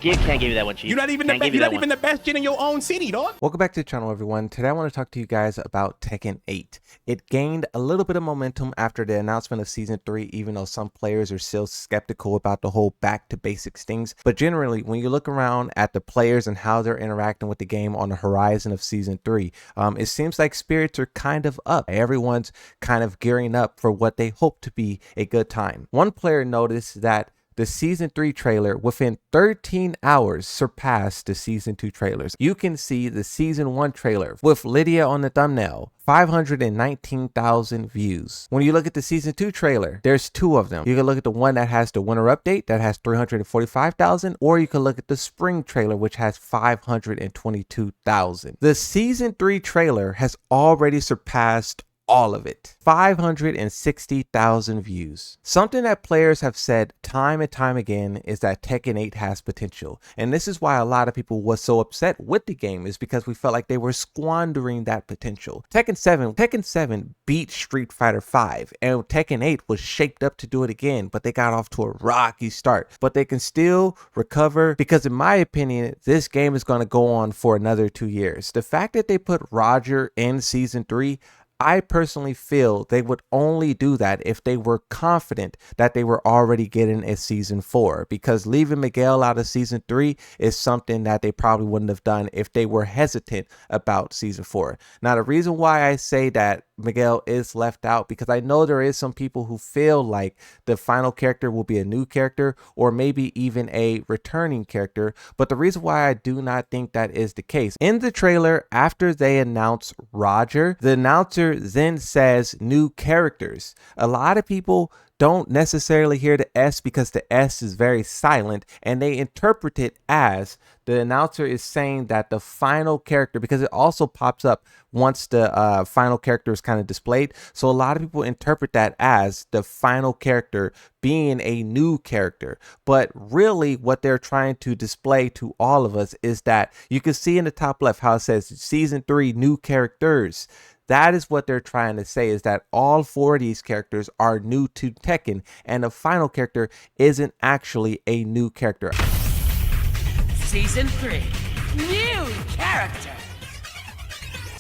Can't give you that one, Chief. You're not even the best Jin in your own city, dog. Welcome back to the channel, everyone. Today I want to talk to you guys about Tekken 8. It gained a little bit of momentum after the announcement of Season 3, even though some players are still skeptical about the whole back to basics things. But generally, when you look around at the players and how they're interacting with the game on the horizon of Season 3, it seems like spirits are kind of up. Everyone's kind of gearing up for what they hope to be a good time. One player noticed that the Season 3 trailer within 13 hours surpassed the Season 2 trailers. You can see the Season 1 trailer with Lydia on the thumbnail, 519,000 views. When you look at the Season 2 trailer, there's two of them. You can look at the one that has the winter update that has 345,000, or you can look at the spring trailer which has 522,000. The Season 3 trailer has already surpassed all of it. 560,000 views. Something that players have said time and time again is that Tekken 8 has potential. And this is why a lot of people was so upset with the game, is because we felt like they were squandering that potential. Tekken 7 beat Street Fighter 5, and Tekken 8 was shaped up to do it again, but they got off to a rocky start. But they can still recover, because in my opinion, this game is going to go on for another 2 years. The fact that they put Roger in Season 3, I personally feel they would only do that if they were confident that they were already getting a Season 4, because leaving Miguel out of Season 3 is something that they probably wouldn't have done if they were hesitant about Season 4. Now, the reason why I say that Miguel is left out, because I know there is some people who feel like the final character will be a new character or maybe even a returning character, but the reason why I do not think that is the case, in the trailer after they announce Roger, the announcer then says new characters. A lot of people don't necessarily hear the S because the S is very silent, and they interpret it as the announcer is saying that the final character, because it also pops up once the final character is kind of displayed. So a lot of people interpret that as the final character being a new character. But really what they're trying to display to all of us is that you can see in the top left how it says Season 3 new characters. That is what they're trying to say, is that all four of these characters are new to Tekken, and the final character isn't actually a new character. Season 3, new character.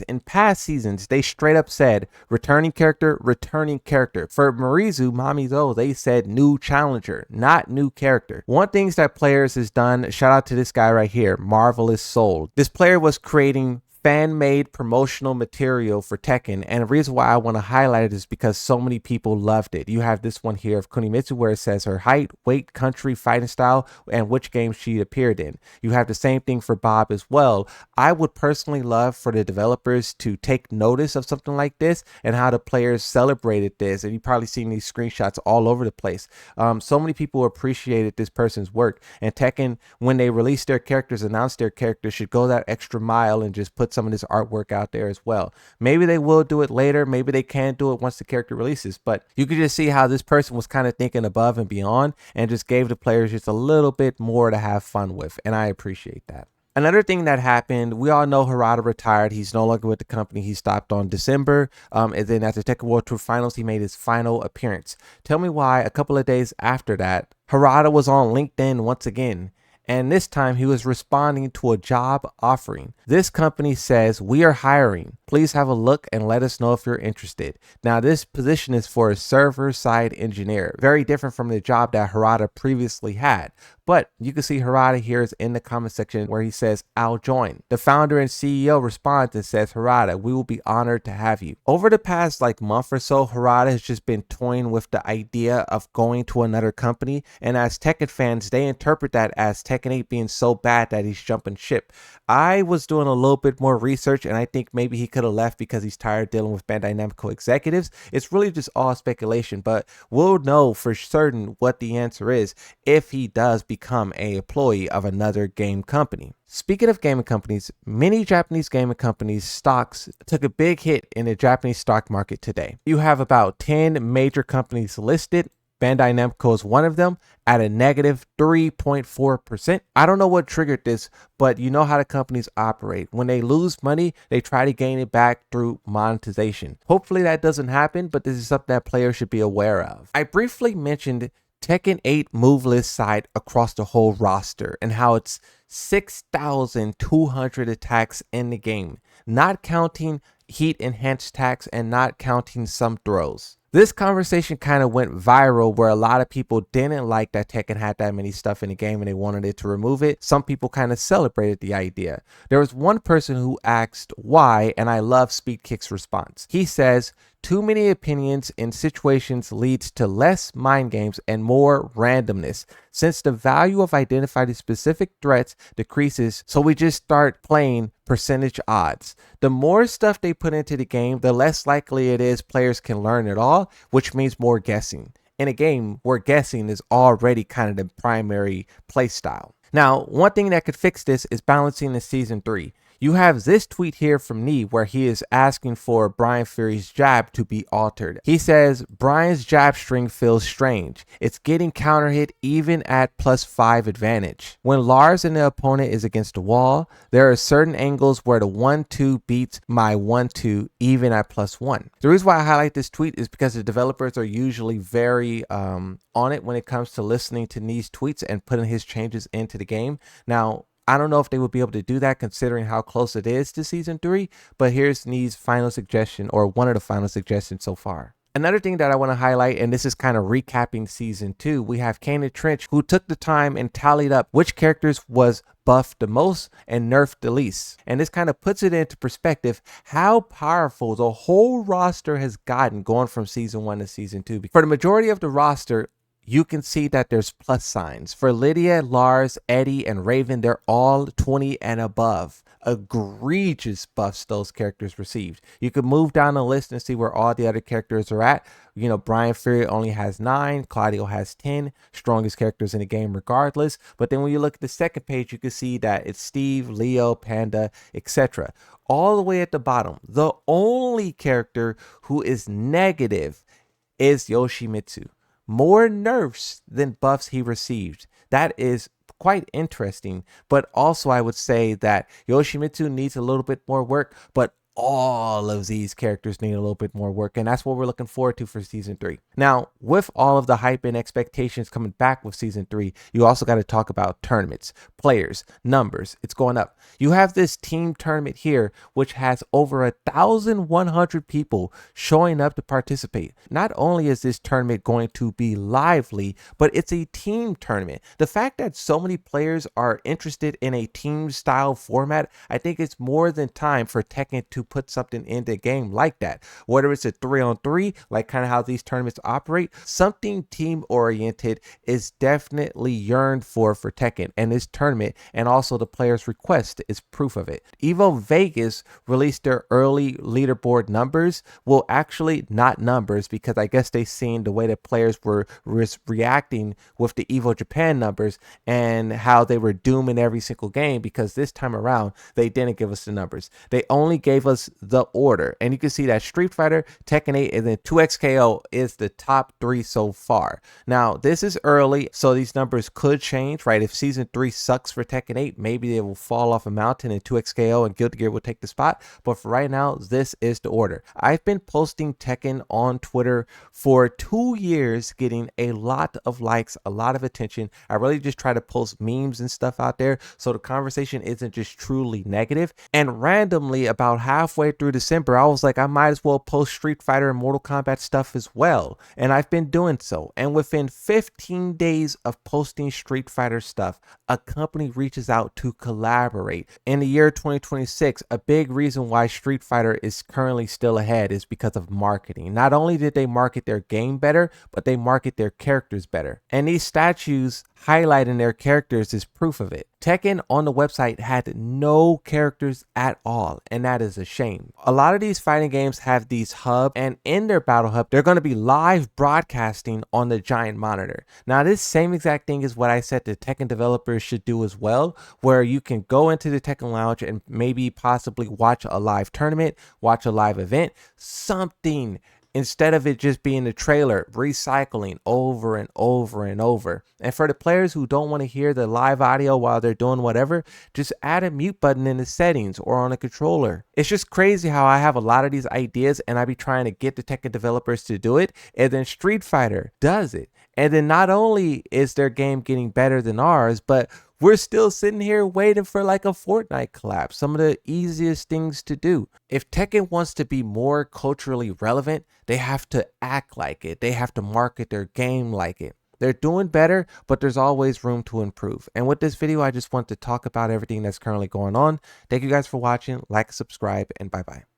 In past seasons, they straight up said returning character, returning character. For Marizu, Mamizo, they said new challenger, not new character. One thing that players has done, shout out to this guy right here, Marvelous Soul. This player was creating fan-made promotional material for Tekken, and the reason why I want to highlight it is because so many people loved it. You have this one here of Kunimitsu where it says her height, weight, country, fighting style, and which game she appeared in. You have the same thing for Bob as well. I would personally love for the developers to take notice of something like this and how the players celebrated this, and you've probably seen these screenshots all over the place. So many people appreciated this person's work, and Tekken, when they release their characters, announce their characters, should go that extra mile and just put some of this artwork out there as well. Maybe they will do it later, maybe they can do it once the character releases, but you could just see how this person was kind of thinking above and beyond and just gave the players just a little bit more to have fun with, and I appreciate that. Another thing that happened, we all know Harada retired. He's no longer with the company. He stopped on December, and then at the Tekken World Tour Finals, he made his final appearance. Tell me why a couple of days after that, Harada was on LinkedIn once again, and this time he was responding to a job offering. This company says, "We are hiring. Please have a look and let us know if you're interested." Now, this position is for a server-side engineer, very different from the job that Harada previously had. But you can see Harada here is in the comment section where he says, "I'll join." The founder and CEO responds and says, "Harada, we will be honored to have you." Over the past month or so, Harada has just been toying with the idea of going to another company. And as Tekken fans, they interpret that as Tekken 8 being so bad that he's jumping ship. I was doing a little bit more research, and I think maybe he could have left because he's tired of dealing with Bandai Namco executives. It's really just all speculation, but we'll know for certain what the answer is if he does become an employee of another game company. Speaking of gaming companies, many Japanese gaming companies' stocks took a big hit in the Japanese stock market today. You have about 10 major companies listed. Bandai Namco is one of them at a negative 3.4%. I don't know what triggered this, but you know how the companies operate. When they lose money, they try to gain it back through monetization. Hopefully that doesn't happen, but this is something that players should be aware of. I briefly mentioned Tekken 8 move list side across the whole roster and how it's 6,200 attacks in the game, not counting heat enhanced attacks and not counting some throws. This conversation kind of went viral where a lot of people didn't like that Tekken had that many stuff in the game and they wanted it to remove it. Some people kind of celebrated the idea. There was one person who asked why, and I love Speed Kick's response. He says, too many opinions in situations leads to less mind games and more randomness, since the value of identifying specific threats decreases, so we just start playing percentage odds. The more stuff they put into the game, the less likely it is players can learn it all, which means more guessing. In a game where guessing is already kind of the primary play style. Now, one thing that could fix this is balancing in Season 3. You have this tweet here from Nee where he is asking for Brian Fury's jab to be altered. He says, Brian's jab string feels strange. It's getting counter hit even at +5 advantage. When Lars and the opponent is against the wall, there are certain angles where the 1-2 beats my 1-2 even at +1. The reason why I highlight this tweet is because the developers are usually very on it when it comes to listening to Nee's tweets and putting his changes into the game. Now, I don't know if they would be able to do that considering how close it is to Season 3, but here's Nee's final suggestion, or one of the final suggestions so far. Another thing that I want to highlight, and this is kind of recapping Season 2, we have Kanan Trench, who took the time and tallied up which characters was buffed the most and nerfed the least. And this kind of puts it into perspective how powerful the whole roster has gotten going from Season 1 to Season 2. For the majority of the roster, you can see that there's plus signs. For Lydia, Lars, Eddie, and Raven, they're all 20 and above. Egregious buffs those characters received. You could move down the list and see where all the other characters are at. You know, Brian Fury only has 9, Claudio has 10, strongest characters in the game regardless. But then when you look at the second page, you can see that it's Steve, Leo, Panda, etc. All the way at the bottom, the only character who is negative is Yoshimitsu. More nerfs than buffs he received. That is quite interesting, but also I would say that Yoshimitsu needs a little bit more work, but all of these characters need a little bit more work, and that's what we're looking forward to for Season 3. Now, with all of the hype and expectations coming back with Season 3, you also got to talk about tournaments, players, numbers. It's going up. You have this team tournament here, which has over 1,100 people showing up to participate. Not only is this tournament going to be lively, but it's a team tournament. The fact that so many players are interested in a team style format, I think it's more than time for Tekken to put something in the game like that. Whether it's a 3-on-3, like kind of how these tournaments operate, something team oriented is definitely yearned for Tekken, and this tournament and also the players' request is proof of it. Evo Vegas released their early leaderboard numbers. Well, actually not numbers, because I guess they seen the way that players were reacting with the Evo Japan numbers and how they were dooming every single game, because this time around they didn't give us the numbers. They only gave us the order, and you can see that Street Fighter, Tekken 8, and then 2XKO is the top 3 so far. Now, this is early, so these numbers could change, right? If Season 3 sucks for Tekken 8, maybe they will fall off a mountain and 2XKO and Guilty Gear will take the spot, but for right now, this is the order. I've been posting Tekken on Twitter for 2 years, getting a lot of likes, a lot of attention. I really just try to post memes and stuff out there, so the conversation isn't just truly negative. And randomly, about halfway through December, I was like, I might as well post Street Fighter and Mortal Kombat stuff as well, and I've been doing so. And within 15 days of posting Street Fighter stuff, a company reaches out to collaborate. In the year 2026, a big reason why Street Fighter is currently still ahead is because of marketing. Not only did they market their game better, but they market their characters better, and these statues highlighting their characters is proof of it. Tekken on the website had no characters at all, and that is a shame. A lot of these fighting games have these hubs, and in their battle hub, they're going to be live broadcasting on the giant monitor. Now, this same exact thing is what I said the Tekken developers should do as well, where you can go into the Tekken Lounge and maybe possibly watch a live tournament, watch a live event, something, instead of it just being the trailer recycling over and over and over. And for the players who don't want to hear the live audio while they're doing whatever, just add a mute button in the settings or on a controller. It's just crazy how I have a lot of these ideas and I be trying to get the Tekken developers to do it, and then Street Fighter does it. And then not only is their game getting better than ours, but we're still sitting here waiting for like a Fortnite collab, some of the easiest things to do. If Tekken wants to be more culturally relevant, they have to act like it. They have to market their game like it. They're doing better, but there's always room to improve. And with this video, I just want to talk about everything that's currently going on. Thank you guys for watching. Like, subscribe, and bye-bye.